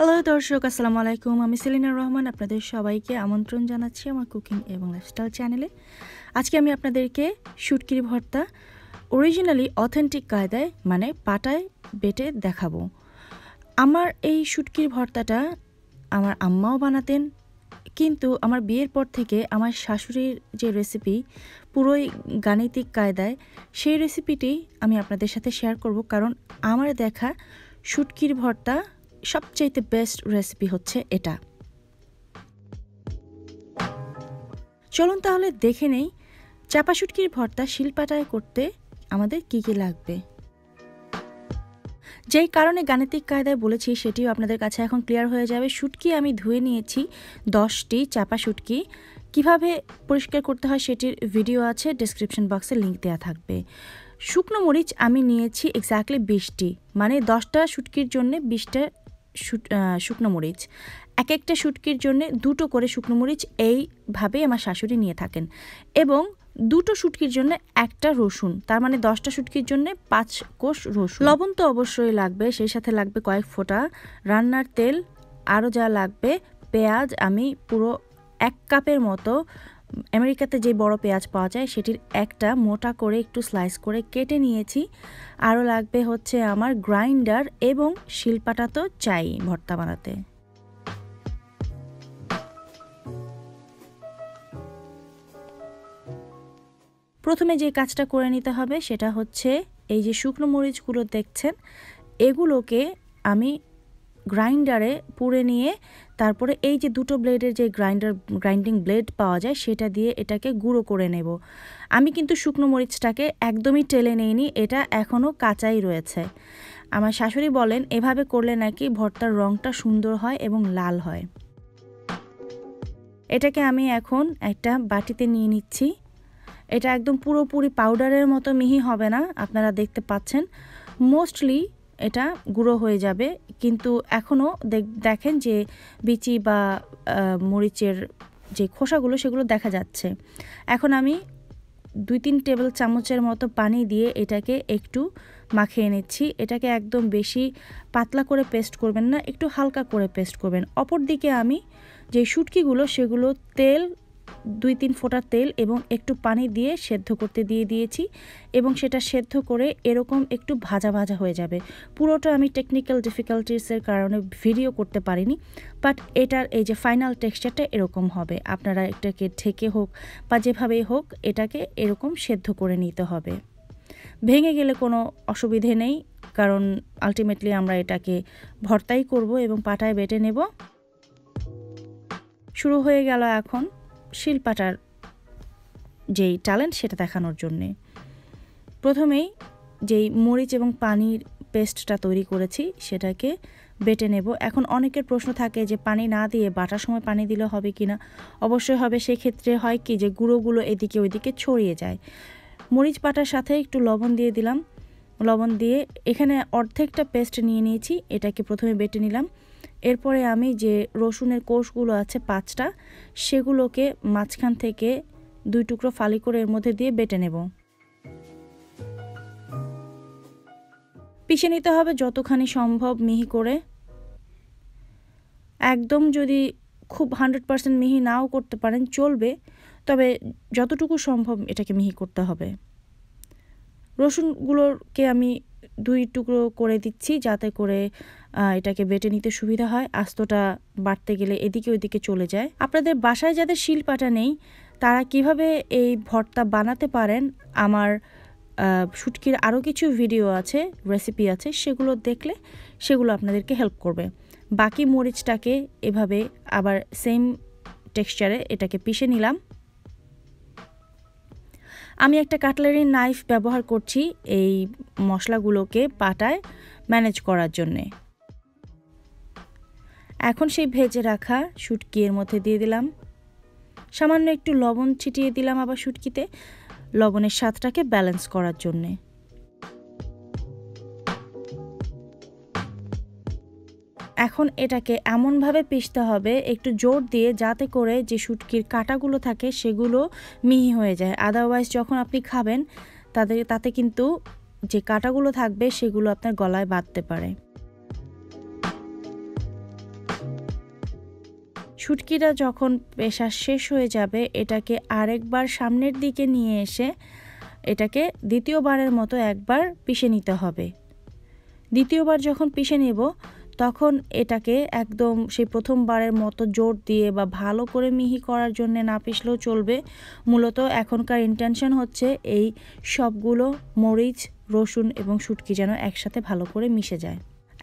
Hello দর্শক, আসসালামু আলাইকুম। আমি সেলিনা রহমান, আপনাদের সবাইকে আমন্ত্রণ জানাচ্ছি আমার কুকিং এবং লাইফস্টাইল চ্যানেলে। আজকে আমি আপনাদেরকে শুটকির ভর্তা অরিজিনালি অথেন্টিক কায়দায় মানে পাটায় বেটে দেখাবো। আমার এই শুটকির ভর্তাটা আমার আম্মাও বানাতেন, কিন্তু আমার বিয়ের পর থেকে আমার শাশুড়ির যে রেসিপি পুরোই গাণিতিক কায়দায়, সেই রেসিপিটি আমি আপনাদের সাথে শেয়ার করব, কারণ আমার দেখা শুটকির ভর্তা সবচাইতে বেস্ট রেসিপি হচ্ছে এটা। চলুন তাহলে দেখে নেই চাপা শুটকির ভর্তা শিলপাটায় করতে আমাদের কি কি লাগবে। যেই কারণে গাণিতিক কায়দায় বলেছি সেটিও আপনাদের কাছে এখন ক্লিয়ার হয়ে যাবে। শুটকি আমি ধুয়ে নিয়েছি 10টি চাপা শুটকি। কিভাবে পরিষ্কার করতে হয় সেটির ভিডিও আছে, ডেসক্রিপশন বক্সে লিঙ্ক দেওয়া থাকবে। শুকনো মরিচ আমি নিয়েছি এক্স্যাক্টলি 20টি, মানে 10টা শুটকির জন্য 20টা শুকনো মরিচ। এক একটা শুটকির জন্য 2টো করে শুকনো মরিচ, এইভাবে আমার শাশুড়ি নিয়ে থাকেন। এবং 2টো শুটকির জন্য একটা রসুন, তার মানে 10টা শুটকির জন্য 5 কোষ রসুন। লবণ তো অবশ্যই লাগবে, সেই সাথে লাগবে কয়েক ফোঁটা রান্নার তেল। আরও যা লাগবে, পেঁয়াজ আমি পুরো 1 কাপের মতো, আমেরিকাতে যে বড় পেঁয়াজ পাওয়া যায় সেটির একটা মোটা করে একটু স্লাইস করে কেটে নিয়েছি। আরও লাগবে হচ্ছে আমার গ্রাইন্ডার এবং শিলপাটা তো চাই ভর্তা বানাতে। প্রথমে যে কাজটা করে নিতে হবে সেটা হচ্ছে এই যে শুকনো মরিচগুলো দেখছেন, এগুলোকে আমি গ্রাইন্ডারে পুড়ে নিয়ে তারপরে এই যে 2টো ব্লেডের যে গ্রাইন্ডিং ব্লেড পাওয়া যায় সেটা দিয়ে এটাকে গুঁড়ো করে নেব। আমি কিন্তু শুকনো মরিচটাকে একদমই টেলে নেইনি, এটা এখনও কাঁচাই রয়েছে। আমার শাশুড়ি বলেন এভাবে করলে নাকি ভর্তার রঙটা সুন্দর হয় এবং লাল হয়। এটাকে আমি এখন একটা বাটিতে নিয়ে নিচ্ছি। এটা একদম পুরোপুরি পাউডারের মতো মিহি হবে না, আপনারা দেখতে পাচ্ছেন মোস্টলি এটা গুঁড়ো হয়ে যাবে, কিন্তু এখনও দেখেন যে বিচি বা মরিচের যে খোসাগুলো সেগুলো দেখা যাচ্ছে। এখন আমি 2-3 টেবিল চামচের মতো পানি দিয়ে এটাকে একটু মাখিয়ে নিচ্ছি। এটাকে একদম বেশি পাতলা করে পেস্ট করবেন না, একটু হালকা করে পেস্ট করবেন। অপরদিকে আমি যে শুটকিগুলো সেগুলো তেল 2-3 ফোঁটা তেল এবং একটু পানি দিয়ে সেদ্ধ করতে দিয়ে দিয়েছি, এবং সেটা সেদ্ধ করে এরকম একটু ভাজা ভাজা হয়ে যাবে। পুরোটা আমি টেকনিক্যাল ডিফিকাল্টিসের কারণে ভিডিও করতে পারিনি, বাট এটার এই যে ফাইনাল টেক্সচারটা এরকম হবে। আপনারা এটাকে ঢেকে হোক বা যেভাবেই হোক এটাকে এরকম সেদ্ধ করে নিতে হবে। ভেঙে গেলে কোনো অসুবিধে নেই, কারণ আলটিমেটলি আমরা এটাকে ভর্তাই করব এবং পাটায় বেটে নেব। শুরু হয়ে গেল এখন শিলপাটার যেই ট্যালেন্ট সেটা দেখানোর জন্যে। প্রথমেই যেই মরিচ এবং পানির পেস্টটা তৈরি করেছি সেটাকে বেটে নেব। এখন অনেকের প্রশ্ন থাকে যে পানি না দিয়ে বাটার সময় পানি দিলে হবে কি না। অবশ্যই হবে। সেক্ষেত্রে হয় কি যে গুঁড়োগুলো এদিকে ওইদিকে ছড়িয়ে যায়। মরিচ বাটার সাথে একটু লবণ দিয়ে দিলাম। লবণ দিয়ে এখানে অর্ধেকটা পেস্ট নিয়ে নিয়েছি, এটাকে প্রথমে বেটে নিলাম। এরপরে আমি যে রসুনের কোষগুলো আছে 5টা, সেগুলোকে মাঝখান থেকে 2 টুকরো ফালি করে এর মধ্যে দিয়ে বেটে নেব। পিষে নিতে হবে যতখানি সম্ভব মিহি করে। একদম যদি খুব 100% মিহি নাও করতে পারেন চলবে, তবে যতটুকু সম্ভব এটাকে মিহি করতে হবে। রসুনগুলোকে আমি 2 টুকরো করে দিচ্ছি যাতে করে এটাকে বেটে নিতে সুবিধা হয়, আস্তটা বাটতে গেলে এদিকে ওইদিকে চলে যায়। আপনাদের বাসায় যাদের শিলপাটা নেই তারা কিভাবে এই ভর্তা বানাতে পারেন, আমার শুটকির আরও কিছু ভিডিও আছে, রেসিপি আছে, সেগুলো দেখলে সেগুলো আপনাদেরকে হেল্প করবে। বাকি মরিচটাকে এভাবে আবার সেম টেক্সচারে এটাকে পিষে নিলাম। আমি একটা কাটলারি নাইফ ব্যবহার করছি এই মশলাগুলোকে পাটায় ম্যানেজ করার জন্যে। এখন সেই ভেজে রাখা শুটকি এর মধ্যে দিয়ে দিলাম। সামান্য একটু লবণ ছিটিয়ে দিলাম আবার শুটকিতে, লবণের স্বাদটাকে ব্যালেন্স করার জন্যে। এখন এটাকে এমনভাবে পিষতে হবে একটু জোর দিয়ে, যাতে করে যে শুটকির কাঁটাগুলো থাকে সেগুলো মিহি হয়ে যায়। আদারওয়াইজ যখন আপনি খাবেন তাতে কিন্তু যে কাঁটাগুলো থাকবে সেগুলো আপনার গলায় বাঁধতে পারে। শুটকিটা যখন পেশা শেষ হয়ে যাবে এটাকে আরেকবার সামনের দিকে নিয়ে এসে এটাকে দ্বিতীয়বারের মতো একবার পিষে নিতে হবে। দ্বিতীয়বার যখন পিষে নেব তখন এটাকে একদম সেই প্রথমবারের মতো জোর দিয়ে বা ভালো করে মিহি করার জন্য না পিষলেও চলবে। মূলত এখনকার ইন্টেনশন হচ্ছে এই সবগুলো মরিচ, রসুন এবং শুটকি যেন একসাথে ভালো করে মিশে যায়।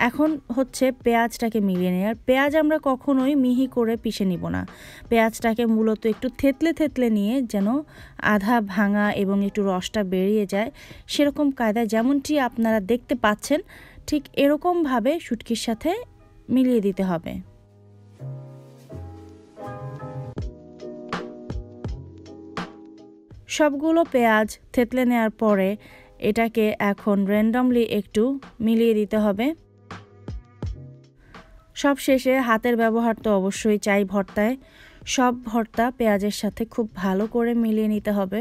এখন হচ্ছে পেঁয়াজটাকে মিলিয়ে নেই। আর পেঁয়াজ আমরা কখনোই মিহি করে পিষে নিব না। পেঁয়াজটাকে মূলত একটু থেতলে থেতলে নিয়ে যেন আধা ভাঙা এবং একটু রসটা বেরিয়ে যায়, সেরকম কায়দায় যেমনটি আপনারা দেখতে পাচ্ছেন ঠিক এরকমভাবে শুটকির সাথে মিলিয়ে দিতে হবে। সবগুলো পেঁয়াজ থেতলে নেওয়ার পরে এটাকে এখন র্যান্ডমলি একটু মিলিয়ে দিতে হবে। সব শেষে হাতের ব্যবহার তো অবশ্যই চাই ভর্তায়। সব ভর্তা পেঁয়াজের সাথে খুব ভালো করে মিলিয়ে নিতে হবে।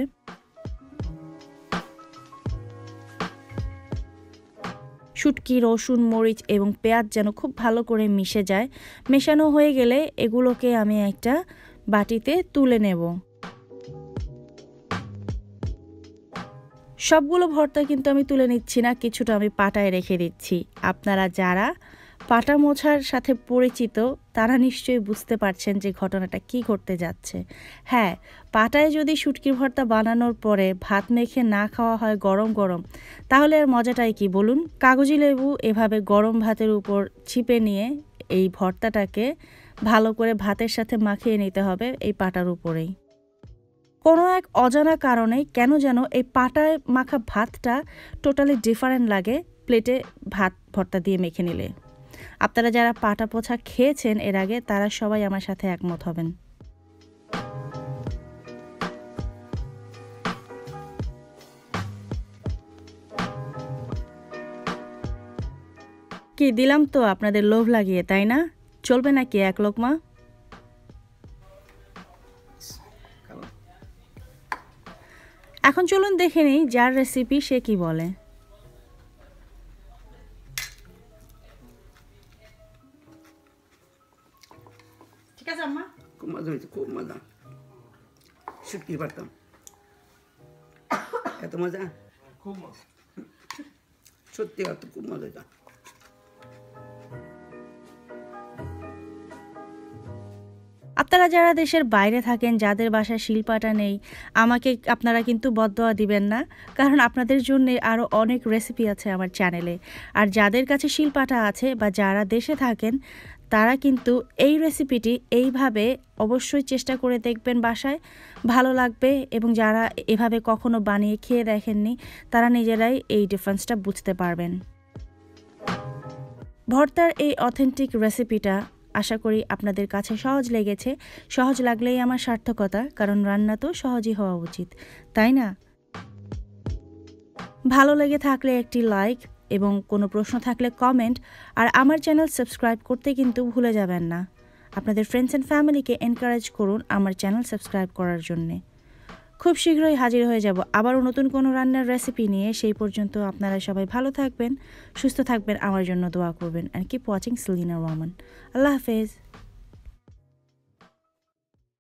শুটকি, রসুন, মরিচ এবং পেঁয়াজ যেন খুব ভালো করে মিশে যায়। মেশানো হয়ে গেলে এগুলোকে আমি একটা বাটিতে তুলে নেব। সবগুলো ভর্তা কিন্তু আমি তুলে নিচ্ছি না, কিছুটা আমি পাটায় রেখে দিচ্ছি। আপনারা যারা পাটা মোছার সাথে পরিচিত তারা নিশ্চয়ই বুঝতে পারছেন যে ঘটনাটা কি ঘটতে যাচ্ছে। হ্যাঁ, পাটায় যদি শুটকির ভর্তা বানানোর পরে ভাত মেখে না খাওয়া হয় গরম গরম, তাহলে আর মজাটাই কি বলুন। কাগজি লেবু এভাবে গরম ভাতের উপর চিপে নিয়ে এই ভর্তাটাকে ভালো করে ভাতের সাথে মাখিয়ে নিতে হবে এই পাটার উপরেই। কোনো এক অজানা কারণে কেন যেন এই পাটায় মাখা ভাতটা টোটালি ডিফারেন্ট লাগে প্লেটে ভাত ভর্তা দিয়ে মেখে নিলে। আপনারা যারা পাটা পোছা খেয়েছেন এর আগে তারা সবাই আমার সাথে একমত হবেন। কি দিলাম তো আপনাদের লোভ লাগিয়ে, তাই না? চলবে নাকি এক লোকমা? এখন চলুন দেখে নিই যার রেসিপি সে কি বলে। ঠিক আছে আম্মা? খুব মজা হয়েছে, খুব মজা। শুটকির ভর্তা এত মজা, খুব মজা, সত্যি কথা খুব মজা হয়েছে। আপনারা যারা দেশের বাইরে থাকেন, যাদের বাসায় শিলপাটা নেই, আমাকে আপনারা কিন্তু বদদোয়া দিবেন না, কারণ আপনাদের জন্য আরও অনেক রেসিপি আছে আমার চ্যানেলে। আর যাদের কাছে শিলপাটা আছে বা যারা দেশে থাকেন তারা কিন্তু এই রেসিপিটি এইভাবে অবশ্যই চেষ্টা করে দেখবেন বাসায়, ভালো লাগবে। এবং যারা এভাবে কখনো বানিয়ে খেয়ে দেখেননি তারা নিজেরাই এই ডিফারেন্সটা বুঝতে পারবেন। ভর্তার এই অথেন্টিক রেসিপিটা আশা করি আপনাদের কাছে সহজ লেগেছে। সহজ লাগলেই আমার সার্থকতা, কারণ রান্না তো সহজই হওয়া উচিত, তাই না? ভালো লেগে থাকলে একটি লাইক এবং কোনো প্রশ্ন থাকলে কমেন্ট, আর আমার চ্যানেল সাবস্ক্রাইব করতে কিন্তু ভুলে যাবেন না। আপনাদের ফ্রেন্ডস অ্যান্ড ফ্যামিলিকে এনকারেজ করুন আমার চ্যানেল সাবস্ক্রাইব করার জন্যে। খুব শীঘ্রই হাজির হয়ে যাব আবারও নতুন কোনো রান্নার রেসিপি নিয়ে। সেই পর্যন্ত আপনারা সবাই ভালো থাকবেন, সুস্থ থাকবেন, আমার জন্য দোয়া করবেন। And keep watching Selina Rahman. আল্লাহ হাফেজ।